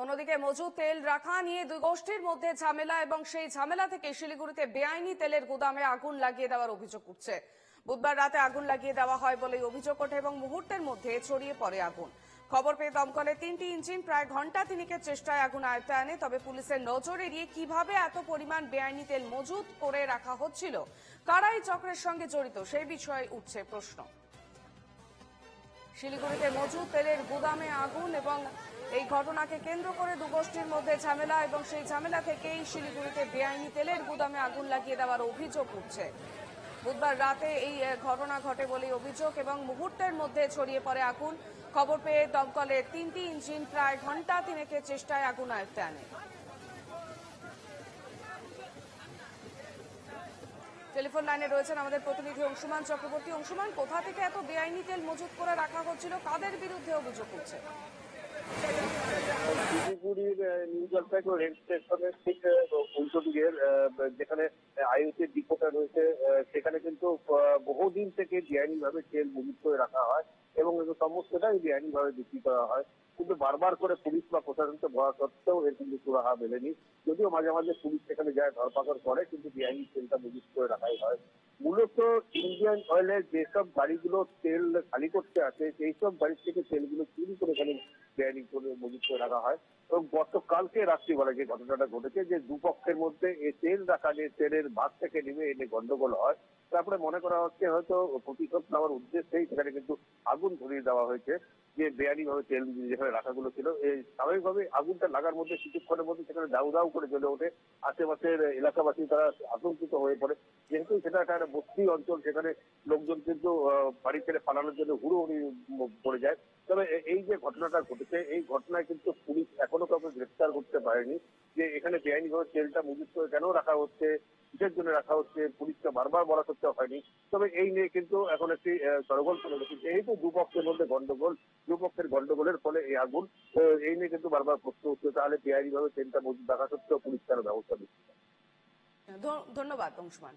অন্যদিকে মজুদ তেল রাখা নিয়ে দুই গোষ্ঠীর মধ্যে ঝামেলা এবং সেই ঝামেলা থেকে শিলিগুড়িতে বেআইনি তেলের গুদামে আগুন লাগিয়ে দেওয়ার অভিযোগ উঠছে। বুধবার রাতে আগুন লাগিয়ে দেওয়া হয় বলে অভিযোগ ওঠে এবং মুহূর্তের মধ্যে ছড়িয়ে পড়ে আগুন। খবর পেয়ে দমকলের 3টি ইঞ্জিন প্রায় ঘন্টা তিনেকের চেষ্টায় আগুন আয়ত্তে আনে। তবে পুলিশের নজর এড়িয়ে কিভাবে এত পরিমাণ বেআইনি তেল মজুত করে রাখা হচ্ছিল, কারাই চক্রের সঙ্গে জড়িত, সেই বিষয়ে উঠছে প্রশ্ন। শিলিগুড়িতে মজুদ তেলের গুদামে আগুন এবং এই ঘটনাকে কেন্দ্র করে দুগোষ্ঠীর মধ্যে ঝামেলা এবং সেই ঝামেলা থেকেই শিলিগুড়িতে বেআইনি তেলের গুদামে আগুন লাগিয়ে দেওয়ার অভিযোগ উঠছে। বুধবার রাতে এই ঘটনা ঘটে বলে অভিযোগ এবং মুহূর্তের মধ্যে ছড়িয়ে পড়ে আগুন। খবর পেয়ে দমকলের 3টি ইঞ্জিন প্রায় ঘন্টা তিনেকের চেষ্টায় আগুন আয়ত্তে আনে। টেলিফোন লাইনে রয়েছেন আমাদের প্রতিনিধি অংশুমান চক্রবর্তী। অংশুমান, কোথা থেকে এত বেআইনি তেল মজুত করে রাখা হচ্ছিল, কাদের বিরুদ্ধে অভিযোগ উঠছে? শিলিগুড়ির নিউ জলপাইগুড়ি রেল স্টেশনের ঠিক উল্টো দিকের যেখানে আইওসির ডিপোটা রয়েছে, সেখানে কিন্তু বহুদিন থেকে বেআইনি ভাবে তেল মজুত করে রাখা হয় এবং সমস্তটাই বেআইনি ভাবে বিক্রি করা হয়। কিন্তু বারবার করে পুলিশ বা প্রশাসনকে বলা সত্ত্বেও এর কিন্তু সুরাহা মেলেনি। যদিও মাঝে মাঝে পুলিশ সেখানে যায়, ধরপাকড় করে, কিন্তু বেআইনি তেলটা মজুত করে রাখাই হয়। মূলত ইন্ডিয়ান অয়েলের যেসব গাড়িগুলো তেল খালি করতে আসে, সেই সব গাড়ি থেকে তেলগুলো চুরি করে এখানে বেআইনি করে মজুত করে রাখা হয়। এবং গতকালকে রাত্রিবেলা যে ঘটনাটা ঘটেছে, যে দুপক্ষের মধ্যে এই তেল রাখা নিয়ে তেলের ভাগ থেকে নেমে এনে গন্ডগোল হয়, তারপরে মনে করা হচ্ছে হয়তো প্রতিশোধ নেওয়ার উদ্দেশ্যেই সেখানে কিন্তু আগুন ধরিয়ে দেওয়া হয়েছে। যে বেআইনি ভাবে তেল যেখানে রাখাগুলো ছিল, এই স্বাভাবিকভাবে আগুনটা লাগার মধ্যে কিছুক্ষণের মধ্যে সেখানে দাউ দাউ করে জ্বলে ওঠে। আশেপাশের এলাকাবাসী তারা আতঙ্কিত হয়ে পড়ে, যেহেতু সেটা একটা বস্তি অঞ্চল, সেখানে লোকজন কিন্তু বাড়ি ছেড়ে পালানোর জন্য হুড়োহুড়ি পড়ে যায়। তবে এই যে ঘটনাটা ঘটেছে, এই ঘটনায় কিন্তু পুলিশ এখনো কাউকে গ্রেফতার করতে পারেনি। যে এখানে বেআইনি ভাবে তেলটা মজুত করে কেন রাখা হচ্ছে, কিসের জন্য রাখা হচ্ছে, পুলিশকে বারবার বলা করতে হয়নি। তবে এই নিয়ে কিন্তু এখন একটি সরগোল চলে গেছে। যেহেতু দুপক্ষের মধ্যে গন্ডগোল, দুপক্ষের গন্ডগোলের ফলে এই আগুন, এই নিয়ে কিন্তু বারবার প্রশ্ন উঠছে, তাহলে বেআইনি ভাবে তেলটা মজুত রাখা সত্ত্বেও পুলিশ কেন ব্যবস্থা নিচ্ছে। ধন্যবাদ অংশুমান।